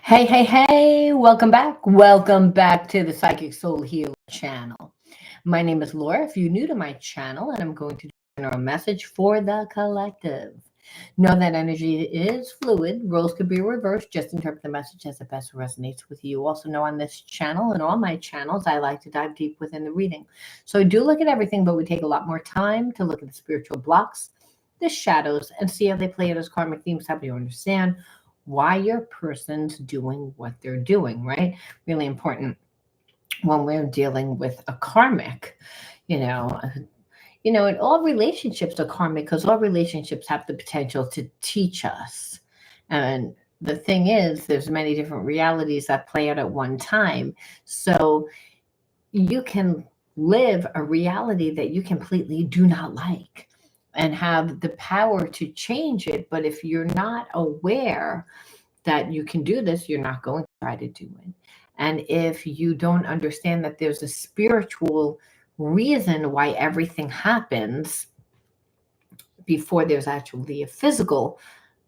Hey, hey, hey, welcome back. Welcome back to the Psychic Soul Healer channel. My name is Laura, if you're new to my channel, and I'm going to generate a message for the collective. Know that energy is fluid. Roles could be reversed. Just interpret the message as it best resonates with you. Also know on this channel and all my channels, I like to dive deep within the reading. So I do look at everything, but we take a lot more time to look at the spiritual blocks, the shadows, and see how they play out as karmic themes, help you understand why your person's doing what they're doing, right? Really important when we're dealing with a karmic, you know, and all relationships are karmic because all relationships have the potential to teach us. And the thing is, there's many different realities that play out at one time. So you can live a reality that you completely do not like and have the power to change it. But if you're not aware that you can do this, you're not going to try to do it. And if you don't understand that there's a spiritual reason why everything happens before there's actually a physical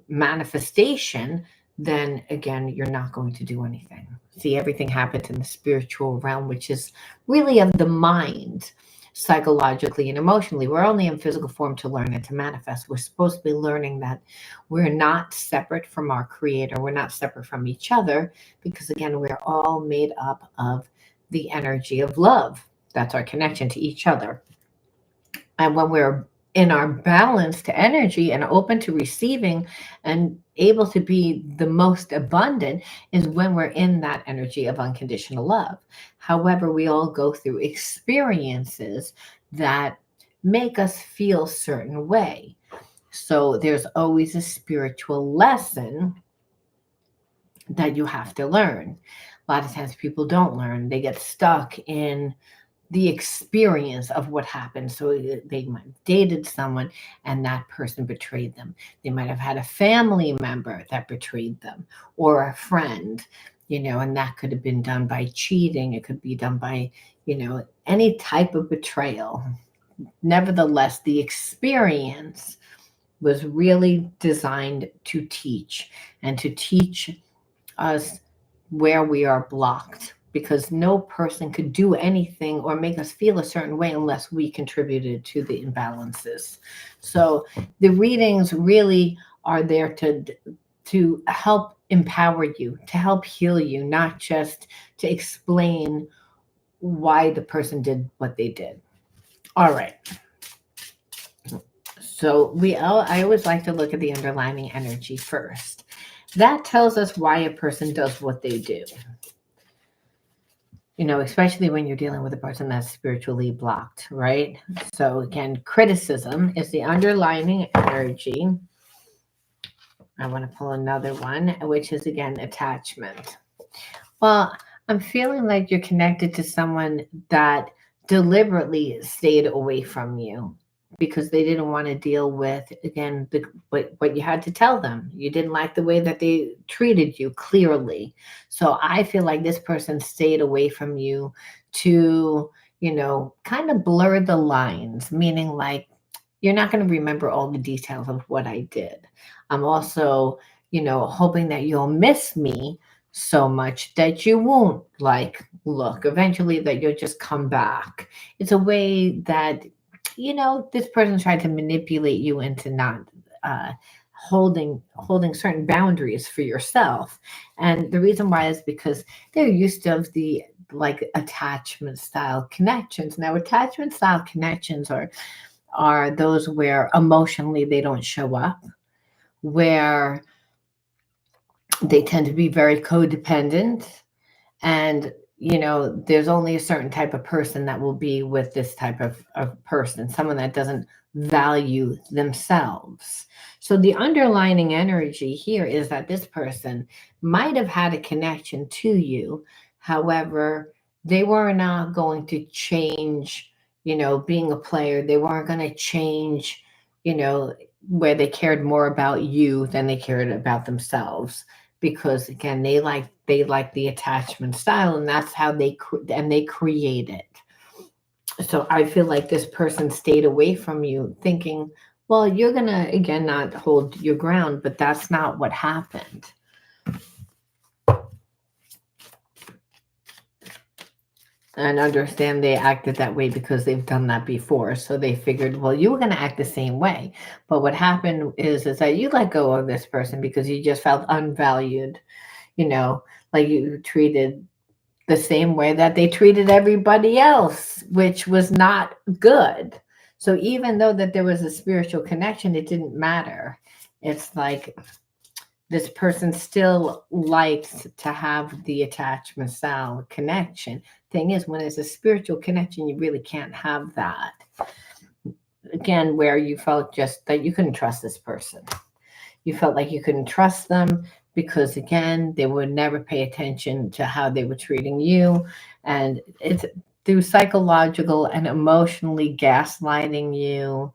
manifestation, then again, you're not going to do anything. See, everything happens in the spiritual realm, which is really of the mind, psychologically and emotionally. We're only in physical form to learn and to manifest. We're supposed to be learning that we're not separate from our creator. We're not separate from each other because, again, we're all made up of the energy of love. That's our connection to each other. And when we're in our balanced energy and open to receiving and able to be the most abundant is when we're in that energy of unconditional love. However, we all go through experiences that make us feel a certain way. So there's always a spiritual lesson that you have to learn. A lot of times people don't learn. They get stuck in the experience of what happened. So they might have dated someone and that person betrayed them. They might have had a family member that betrayed them or a friend, and that could have been done by cheating. It could be done by, any type of betrayal. Nevertheless, the experience was really designed to teach and to teach us where we are blocked, because no person could do anything or make us feel a certain way unless we contributed to the imbalances. So the readings really are there to help empower you, to help heal you, not just to explain why the person did what they did. All right. So I always like to look at the underlying energy first. That tells us why a person does what they do. Especially when you're dealing with a person that's spiritually blocked, right? So again, criticism is the underlying energy. I want to pull another one, which is again, attachment. Well, I'm feeling like you're connected to someone that deliberately stayed away from you because they didn't want to deal with, again, what you had to tell them. You didn't like the way that they treated you, clearly. So I feel like this person stayed away from you to, kind of blur the lines, meaning like, you're not going to remember all the details of what I did. I'm also, hoping that you'll miss me so much that you won't look eventually, that you'll just come back. It's a way that this person tried to manipulate you into not holding certain boundaries for yourself. And the reason why is because they're used to the attachment style connections. Now, attachment style connections are those where emotionally they don't show up, where they tend to be very codependent, and there's only a certain type of person that will be with this type of person, someone that doesn't value themselves. So the underlying energy here is that this person might have had a connection to you. However, they were not going to change, being a player. They weren't going to change, where they cared more about you than they cared about themselves, because again, they like the attachment style, and that's how they create it. So I feel like this person stayed away from you thinking, well, you're gonna again not hold your ground, but that's not what happened. And understand they acted that way because they've done that before. So they figured, well, you were going to act the same way. But what happened is that you let go of this person because you just felt unvalued, you know, like you treated the same way that they treated everybody else, which was not good. So even though that there was a spiritual connection, it didn't matter. It's like this person still likes to have the attachment style connection. Thing is, when it's a spiritual connection, you really can't have that. Again, where you felt just that you couldn't trust this person. You felt like you couldn't trust them because, again, they would never pay attention to how they were treating you. And it's through psychological and emotionally gaslighting you.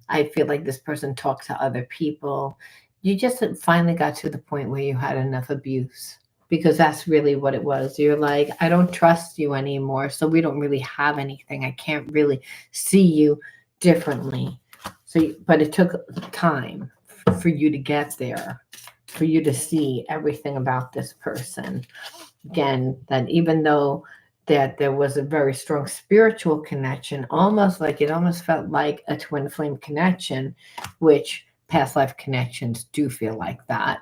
I feel like this person talked to other people. You just finally got to the point where you had enough abuse, because that's really what it was. You're like, I don't trust you anymore, so we don't really have anything. I can't really see you differently. So, but it took time for you to get there, for you to see everything about this person. Again, that even though that there was a very strong spiritual connection, almost like it almost felt like a twin flame connection, which past life connections do feel like that.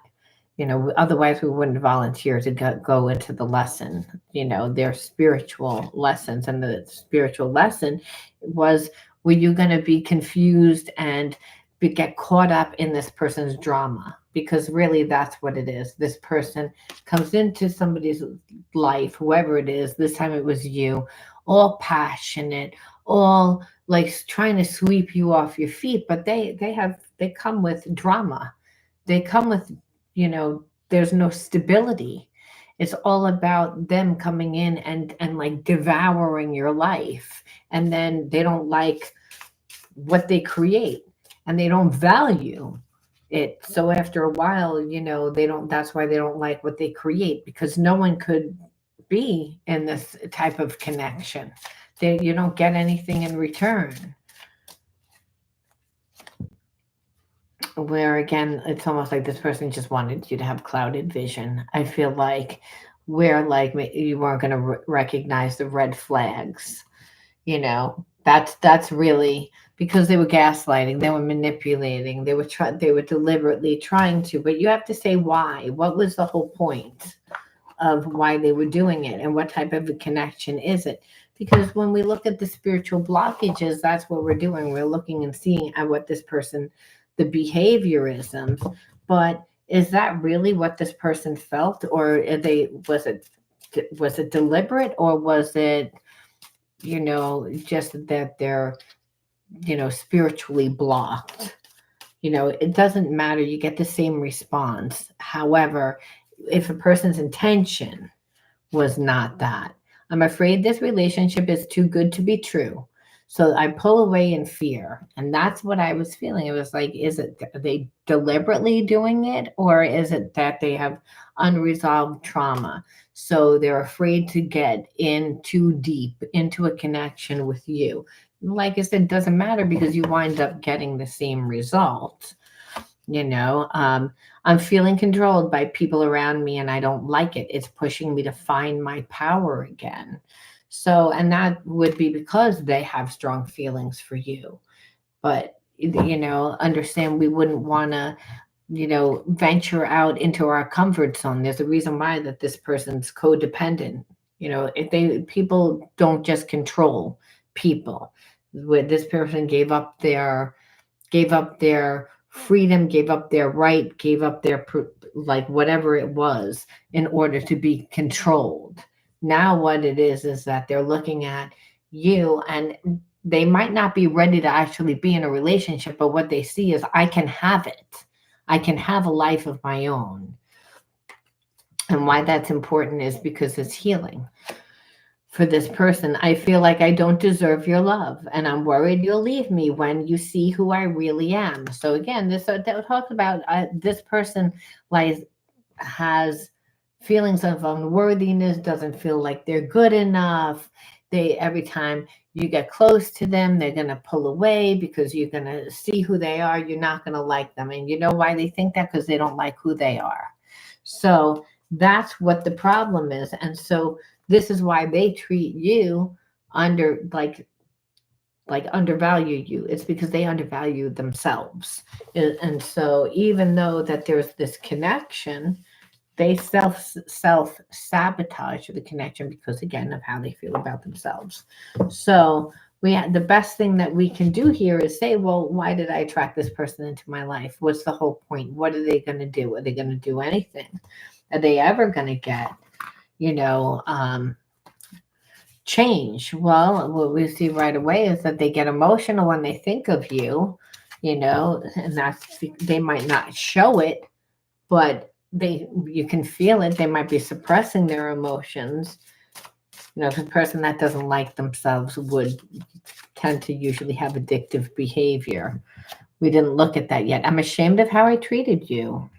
Otherwise we wouldn't volunteer to go into the lesson. Their spiritual lessons, and the spiritual lesson was, were you going to be confused and get caught up in this person's drama? Because really that's what it is. This person comes into somebody's life, whoever it is, this time it was you, all passionate, all like trying to sweep you off your feet, but they come with drama. They come with, there's no stability. It's all about them coming in and like devouring your life, and then they don't like what they create, and they don't value it. So after a while, that's why they don't like what they create, because no one could be in this type of connection. You don't get anything in return. Where again, it's almost like this person just wanted you to have clouded vision. I feel like where like you weren't going to recognize the red flags. That's really because they were gaslighting, they were manipulating, they were deliberately trying to. But you have to say why. What was the whole point of why they were doing it, and what type of a connection is it? Because when we look at the spiritual blockages, that's what we're doing. We're looking and seeing at what this person, the behaviorisms, but is that really what this person felt, or was it deliberate, or was it just that they're spiritually blocked? It doesn't matter. You get the same response. However, if a person's intention was not that, I'm afraid this relationship is too good to be true. So I pull away in fear. And that's what I was feeling. It was like, are they deliberately doing it? Or is it that they have unresolved trauma? So they're afraid to get in too deep into a connection with you. Like I said, it doesn't matter, because you wind up getting the same result. I'm feeling controlled by people around me, and I don't like it. It's pushing me to find my power again. So, and that would be because they have strong feelings for you. But, understand we wouldn't want to, venture out into our comfort zone. There's a reason why that this person's codependent. People don't just control people. Where this person gave up their freedom, gave up their right, gave up their like whatever it was, in order to be controlled. Now what it is that they're looking at you, and they might not be ready to actually be in a relationship, but what they see is, I can have it. I can have a life of my own. And why that's important is because it's healing. For this person, I feel like I don't deserve your love, and I'm worried you'll leave me when you see who I really am. So again, that talks about this person like has feelings of unworthiness, doesn't feel like they're good enough. Every time you get close to them, they're going to pull away, because you're going to see who they are. You're not going to like them. And you know why they think that? Because they don't like who they are. So that's what the problem is. And so This is why they treat you under like undervalue you. It's because they undervalue themselves. And so even though that there's this connection, they self sabotage the connection because again of how they feel about themselves. So the best thing that we can do here is say, well, why did I attract this person into my life? What's the whole point? What are they going to do? Are they going to do anything? Are they ever going to get, you know, change? Well, what we see right away is that they get emotional when they think of you, and that's, they might not show it, but you can feel it. They might be suppressing their emotions. The person that doesn't like themselves would tend to usually have addictive behavior. We didn't look at that yet. I'm ashamed of how I treated you.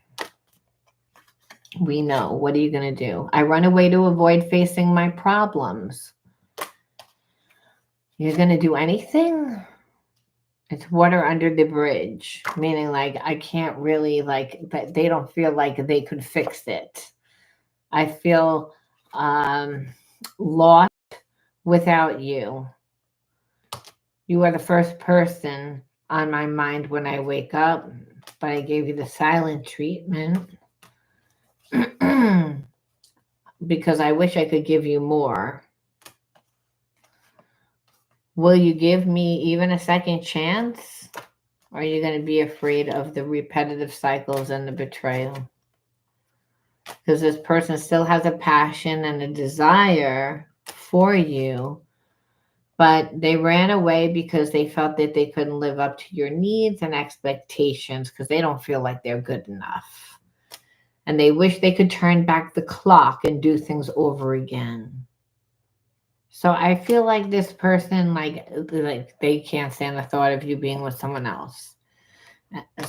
We know. What are you going to do? I run away to avoid facing my problems. You're going to do anything? It's water under the bridge, meaning like I can't really, like, that they don't feel like they could fix it. I feel lost without you. You are the first person on my mind when I wake up, but I gave you the silent treatment because I wish I could give you more. Will you give me even a second chance? Or are you going to be afraid of the repetitive cycles and the betrayal? Because this person still has a passion and a desire for you, but they ran away because they felt that they couldn't live up to your needs and expectations because they don't feel like they're good enough. And they wish they could turn back the clock and do things over again. So I feel like this person, like they can't stand the thought of you being with someone else.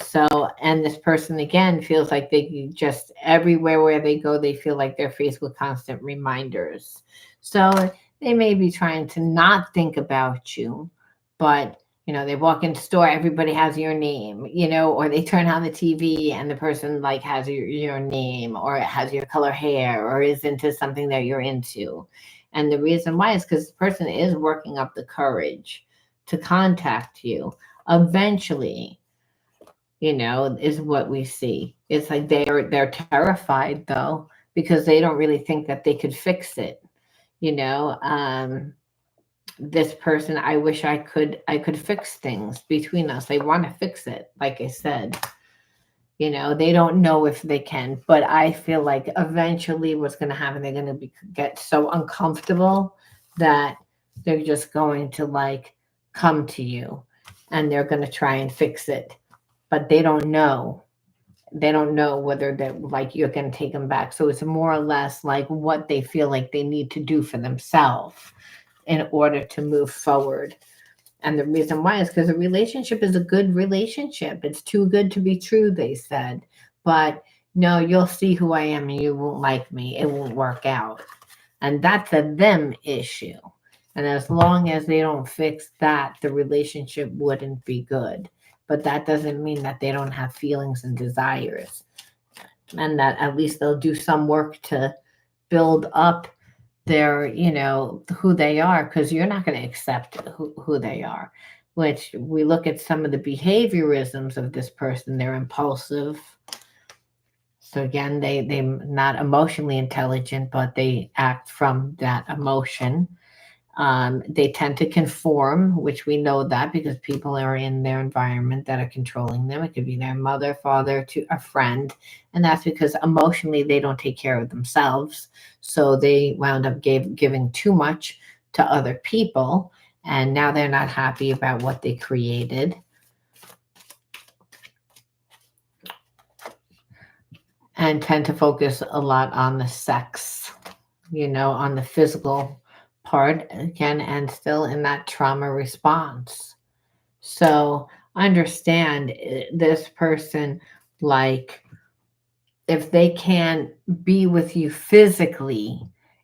So, and this person again feels like they just, everywhere where they go, they feel like they're faced with constant reminders. So they may be trying to not think about you, but they walk into the store, everybody has your name, or they turn on the TV and the person like has your name or has your color hair or is into something that you're into. And the reason why is because the person is working up the courage to contact you eventually. Is what we see. It's like they're terrified though, because they don't really think that they could fix it. This person, I wish I could fix things between us. They want to fix it, like I said. They don't know if they can, but I feel like eventually what's going to happen, they're going to get so uncomfortable that they're just going to like come to you and they're going to try and fix it. But they don't know. They don't know whether they're like you're going to take them back. So it's more or less like what they feel like they need to do for themselves in order to move forward. And the reason why is because a relationship is a good relationship. It's too good to be true, they said. But no, you'll see who I am and you won't like me. It won't work out. And that's a them issue. And as long as they don't fix that, the relationship wouldn't be good. But that doesn't mean that they don't have feelings and desires. And that at least they'll do some work to build up their, who they are, because you're not going to accept who they are. Which we look at some of the behaviorisms of this person. They're impulsive. So again, they're not emotionally intelligent, but they act from that emotion. They tend to conform, which we know that because people are in their environment that are controlling them. It could be their mother, father, to a friend. And that's because emotionally they don't take care of themselves. So they wound up giving too much to other people. And now they're not happy about what they created. And tend to focus a lot on the sex, on the physical part again, and still in that trauma response. So understand this person, like if they can't be with you physically,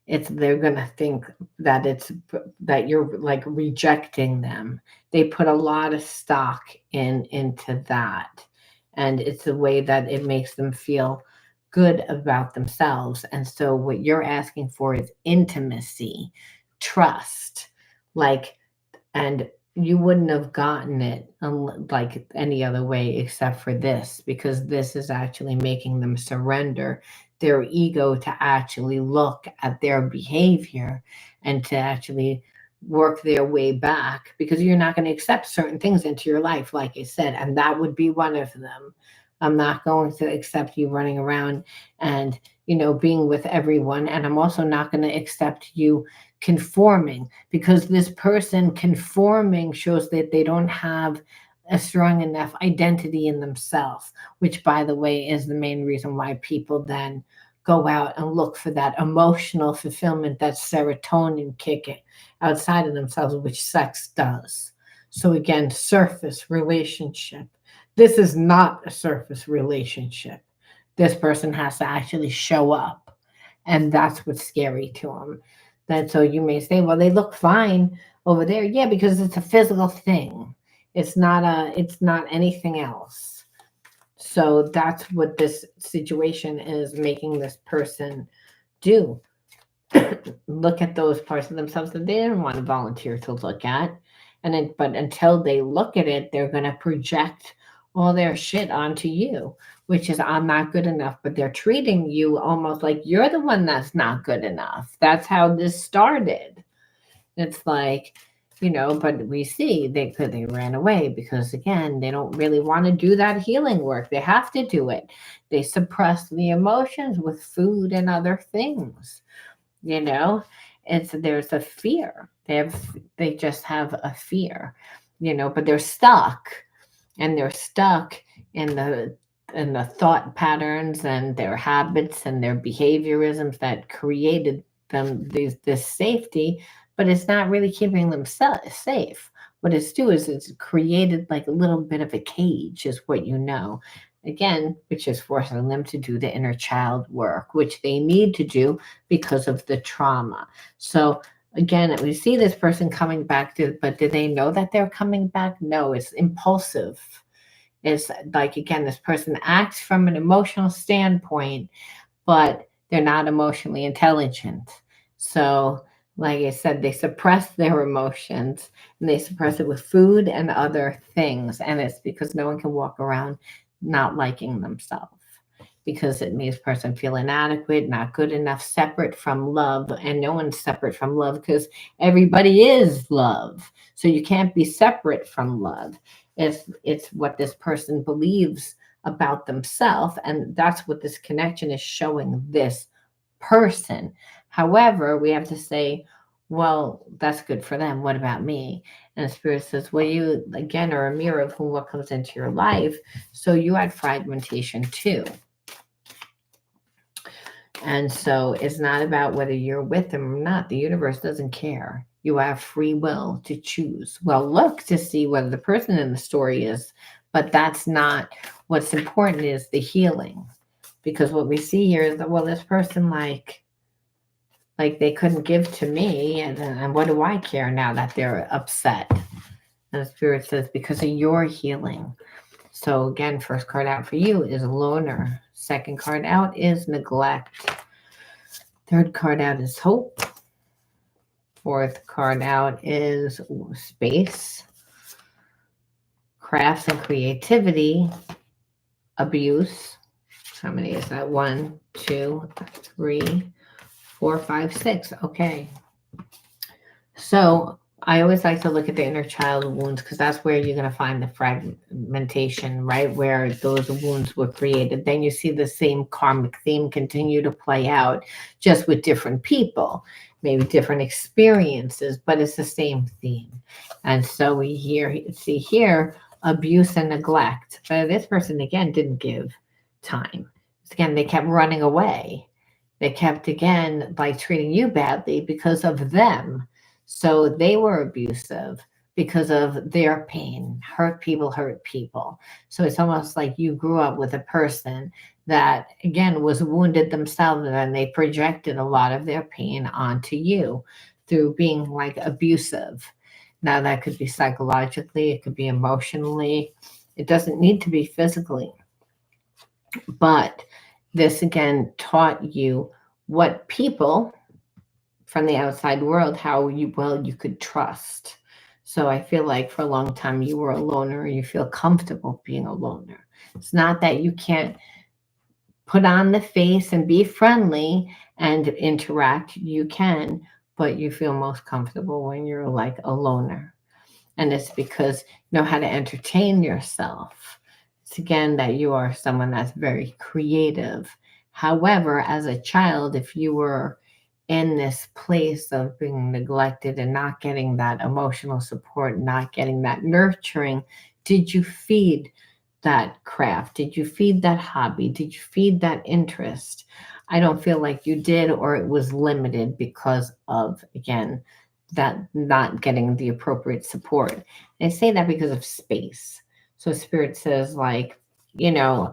they're gonna think that you're like rejecting them. They put a lot of stock into that, and it's the way that it makes them feel good about themselves. And so what you're asking for is intimacy, trust, like, and you wouldn't have gotten it like any other way except for this, because this is actually making them surrender their ego to actually look at their behavior and to actually work their way back, because you're not going to accept certain things into your life, like I said, and that would be one of them. I'm not going to accept you running around and, being with everyone. And I'm also not going to accept you conforming, because this person conforming shows that they don't have a strong enough identity in themselves, which, by the way, is the main reason why people then go out and look for that emotional fulfillment, that serotonin kicking outside of themselves, which sex does. So again, surface relationship. This is not a surface relationship. This person has to actually show up. And that's what's scary to them. That, so you may say, well, they look fine over there. Yeah, because it's a physical thing. It's not anything else. So that's what this situation is making this person do. Look at those parts of themselves that they didn't want to volunteer to look at. But until they look at it, they're going to project all their shit onto you, which is, I'm not good enough. But they're treating you almost like you're the one that's not good enough. That's how this started. It's like, but we see they ran away because, again, they don't really want to do that healing work. They have to do it. They suppress the emotions with food and other things. you know there's a fear. They just have a fear, but they're stuck in the thought patterns and their habits and their behaviorisms that created this safety, but it's not really keeping them safe. What it's do is it's created like a little bit of a cage, is what again, which is forcing them to do the inner child work, which they need to do because of the trauma. So again, we see this person coming back but do they know that they're coming back? No, it's impulsive. It's like, again, this person acts from an emotional standpoint, but they're not emotionally intelligent. So, like I said, they suppress their emotions, and they suppress it with food and other things. And it's because no one can walk around not liking themselves, because it makes a person feel inadequate, not good enough, separate from love. And no one's separate from love, because everybody is love. So you can't be separate from love. It's what this person believes about themselves, and that's what this connection is showing this person. However, we have to say, well, that's good for them. What about me? And the spirit says, well, you, again, are a mirror of what comes into your life. So you had fragmentation too. And so it's not about whether you're with them or not. The universe doesn't care. You have free will to choose. Well, look to see whether the person in the story is, but that's not what's important. Is the healing. Because what we see here is that, well, this person, like they couldn't give to me, and what do I care now that they're upset? And the spirit says, because of your healing. So again, first card out for you is loner. Second card out is neglect. Third card out is hope. Fourth card out is space. Crafts and creativity. Abuse. How many is that? 1, 2, 3, 4, 5, 6. Okay. So I always like to look at the inner child wounds, because that's where you're going to find the fragmentation, right? Where those wounds were created. Then you see the same karmic theme continue to play out, just with different people, maybe different experiences, but it's the same theme. And so we see here abuse and neglect. But this person, again, didn't give time. Again, they kept running away. They kept, again, like treating you badly because of them. So they were abusive because of their pain. Hurt people hurt people. So it's almost like you grew up with a person that, again, was wounded themselves, and they projected a lot of their pain onto you through being like abusive. Now that could be psychologically, it could be emotionally. It doesn't need to be physically. But This again taught you what people from the outside world, how well you could trust. So I feel like for a long time you were a loner, you feel comfortable being a loner. It's not that you can't put on the face and be friendly and interact, you can, but you feel most comfortable when you're like a loner. And it's because you know how to entertain yourself. It's again that you are someone that's very creative. However, as a child, if you were in this place of being neglected and not getting that emotional support, not getting that nurturing, did you feed that craft? Did you feed that hobby? Did you feed that interest? I don't feel like you did, or it was limited because of, again, that not getting the appropriate support. And I say that because of space. So Spirit says, like, you know,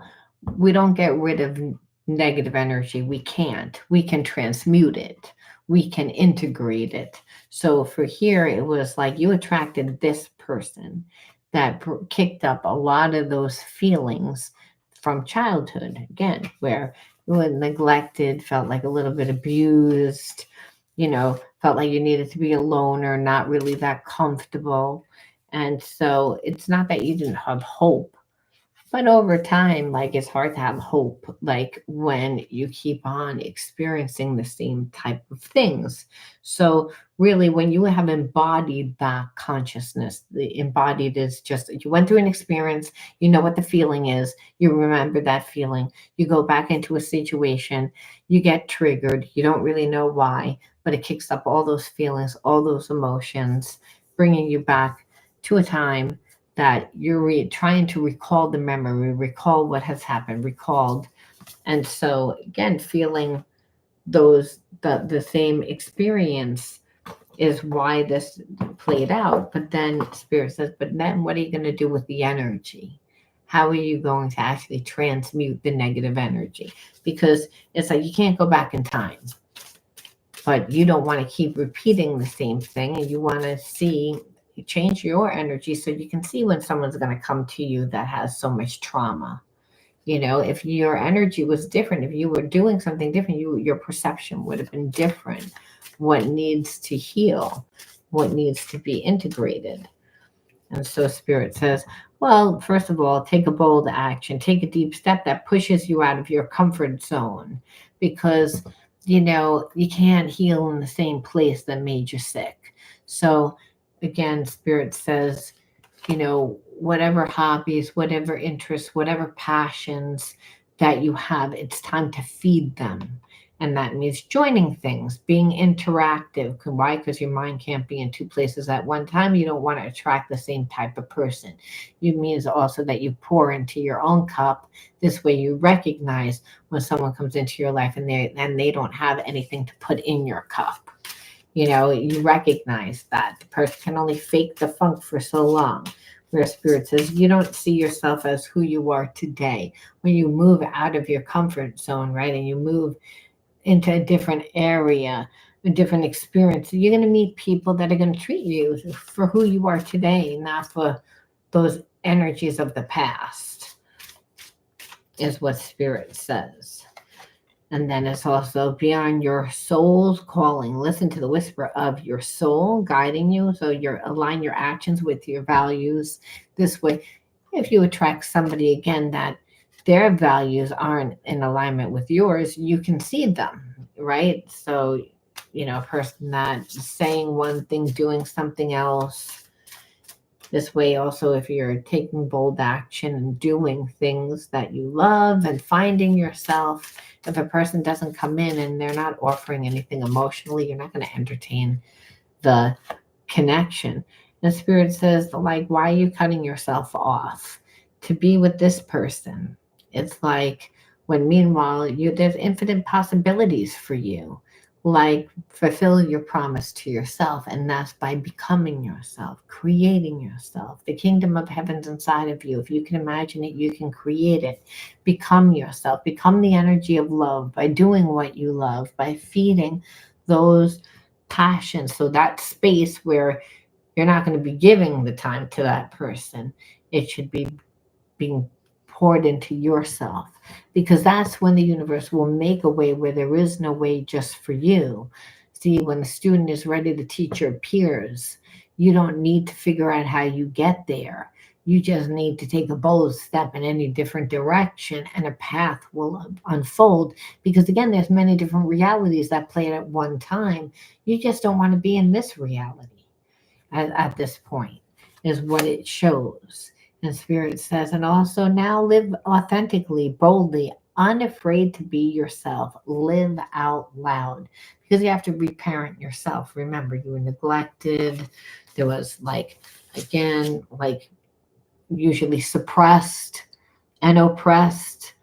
we don't get rid of negative energy. We can't. We can transmute it. We can integrate it. So for here, it was like you attracted this person that kicked up a lot of those feelings from childhood, again, where you were neglected, felt like a little bit abused, felt like you needed to be alone or not really that comfortable. And so it's not that you didn't have hope, but over time, like it's hard to have hope, like when you keep on experiencing the same type of things. So, really, when you have embodied that consciousness, the embodied is just you went through an experience, you know what the feeling is, you remember that feeling, you go back into a situation, you get triggered, you don't really know why, but it kicks up all those feelings, all those emotions, bringing you back to a time that you're trying to recall the memory, recall what has happened, recalled. And so again, feeling the same experience is why this played out. But then Spirit says, but then what are you going to do with the energy? How are you going to actually transmute the negative energy? Because it's like you can't go back in time, but you don't want to keep repeating the same thing, and you want to see change your energy so you can see when someone's going to come to you that has so much trauma. If your energy was different, if you were doing something different, your perception would have been different. What needs to heal, what needs to be integrated. And so Spirit says, well, first of all, take a bold action, take a deep step that pushes you out of your comfort zone, because you can't heal in the same place that made you sick. So again, Spirit says, whatever hobbies, whatever interests, whatever passions that you have, it's time to feed them. And that means joining things, being interactive. Why? Because your mind can't be in two places at one time. You don't want to attract the same type of person. It means also that you pour into your own cup. This way you recognize when someone comes into your life and they don't have anything to put in your cup. You recognize that the person can only fake the funk for so long. Where Spirit says you don't see yourself as who you are today. When you move out of your comfort zone, right, and you move into a different area, a different experience, you're going to meet people that are going to treat you for who you are today, not for those energies of the past, is what Spirit says. And then it's also beyond your soul's calling. Listen to the whisper of your soul guiding you. So align your actions with your values. This way, if you attract somebody again that their values aren't in alignment with yours, you can see them, right? So, a person that's saying one thing, doing something else. This way also, if you're taking bold action and doing things that you love and finding yourself, if a person doesn't come in and they're not offering anything emotionally, you're not going to entertain the connection. The Spirit says, like, why are you cutting yourself off to be with this person? It's like when meanwhile there's infinite possibilities for you. Like, fulfill your promise to yourself, and that's by becoming yourself, creating yourself. The kingdom of heaven's inside of you. If you can imagine it, you can create it. Become yourself, become the energy of love by doing what you love, by feeding those passions. So that space where you're not going to be giving the time to that person, it should be being poured into yourself, because that's when the universe will make a way where there is no way just for you. See, when the student is ready to teach your peers, you don't need to figure out how you get there. You just need to take a bold step in any different direction and a path will unfold, because again, there's many different realities that play at one time. You just don't want to be in this reality at this point, is what it shows. And Spirit says, and also now live authentically, boldly, unafraid to be yourself. Live out loud, because you have to reparent yourself. Remember, you were neglected. There was again, usually suppressed and oppressed.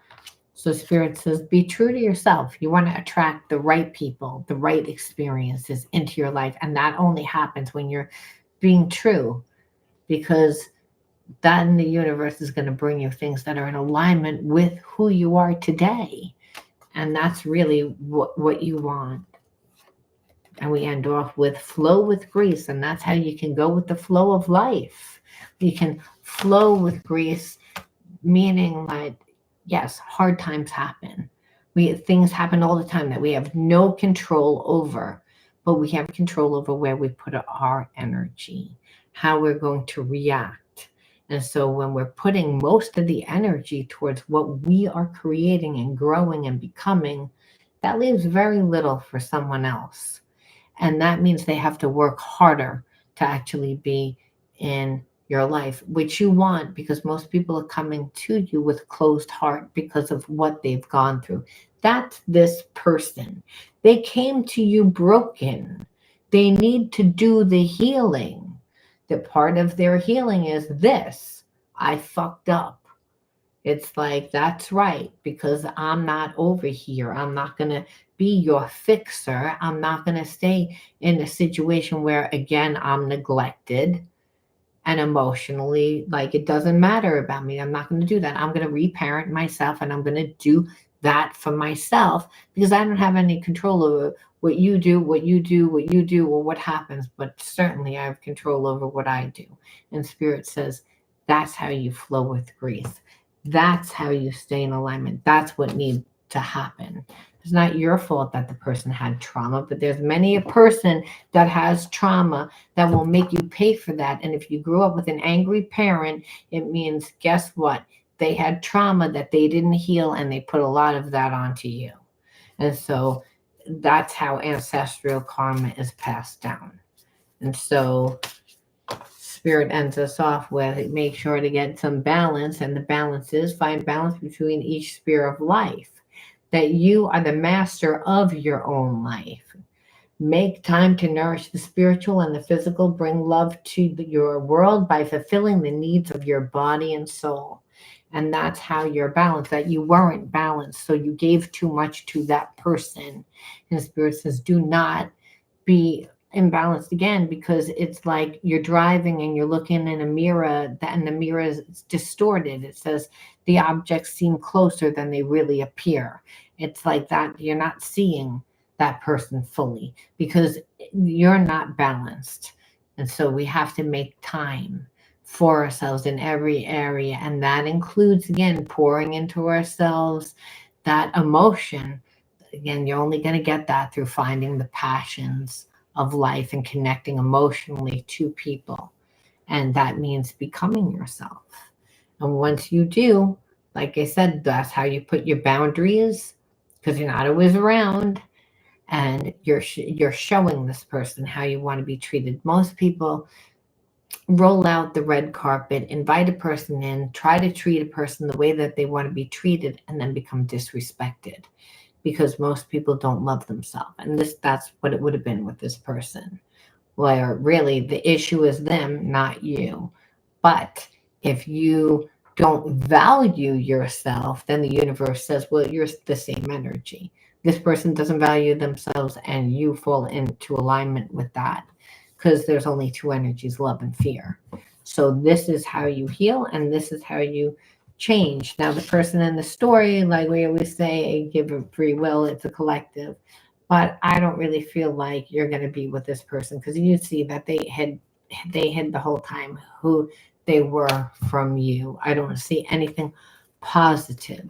So Spirit says, be true to yourself. You want to attract the right people, the right experiences into your life. And that only happens when you're being true, because then the universe is going to bring you things that are in alignment with who you are today. And that's really what you want. And we end off with flow with grace. And that's how you can go with the flow of life. You can flow with grace, meaning that, yes, hard times happen. Things happen all the time that we have no control over, but we have control over where we put our energy, how we're going to react. And so when we're putting most of the energy towards what we are creating and growing and becoming, that leaves very little for someone else. And that means they have to work harder to actually be in your life, which you want, because most people are coming to you with a closed heart because of what they've gone through. That's this person. They came to you broken. They need to do the healing. The part of their healing is this: I fucked up. It's like, that's right, because I'm not over here. I'm not going to be your fixer. I'm not going to stay in a situation where, again, I'm neglected and emotionally, it doesn't matter about me. I'm not going to do that. I'm going to reparent myself, and I'm going to do that for myself, because I don't have any control over what you do, or what happens, but certainly I have control over what I do. And Spirit says, that's how you flow with grace. That's how you stay in alignment. That's what needs to happen. It's not your fault that the person had trauma, but there's many a person that has trauma that will make you pay for that. And if you grew up with an angry parent, it means, guess what? They had trauma that they didn't heal, and they put a lot of that onto you. And so that's how ancestral karma is passed down. And so Spirit ends us off with, make sure to get some balance. And the balance is, find balance between each sphere of life, that you are the master of your own life. Make time to nourish the spiritual and the physical. Bring love to your world by fulfilling the needs of your body and soul. And that's how you're balanced, that you weren't balanced. So you gave too much to that person. And Spirit says, do not be imbalanced again, because it's like you're driving and you're looking in a mirror, and the mirror is distorted. It says the objects seem closer than they really appear. It's like that you're not seeing that person fully, because you're not balanced. And so we have to make time for ourselves in every area. And that includes, again, pouring into ourselves that emotion. Again, you're only going to get that through finding the passions of life and connecting emotionally to people. And that means becoming yourself. And once you do, like I said, that's how you put your boundaries, because you're not always around, and you're showing this person how you want to be treated. Most people roll out the red carpet, invite a person in, try to treat a person the way that they want to be treated, and then become disrespected, because most people don't love themselves. And that's what it would have been with this person, where really the issue is them, not you. But if you don't value yourself, then the universe says, well, you're the same energy. This person doesn't value themselves, and you fall into alignment with that, because there's only two energies, love and fear. So this is how you heal, and this is how you change. Now, the person in the story, like we always say, give it free will, it's a collective. But I don't really feel like you're going to be with this person, because you see that they hid the whole time who they were from you. I don't see anything positive,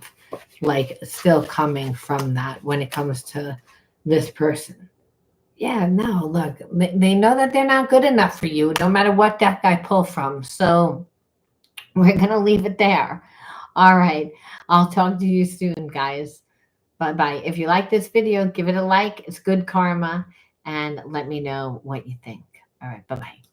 like still coming from that when it comes to this person. Yeah, no, look, they know that they're not good enough for you, no matter what deck I pull from. So we're going to leave it there. All right. I'll talk to you soon, guys. Bye-bye. If you like this video, give it a like. It's good karma. And let me know what you think. All right. Bye-bye.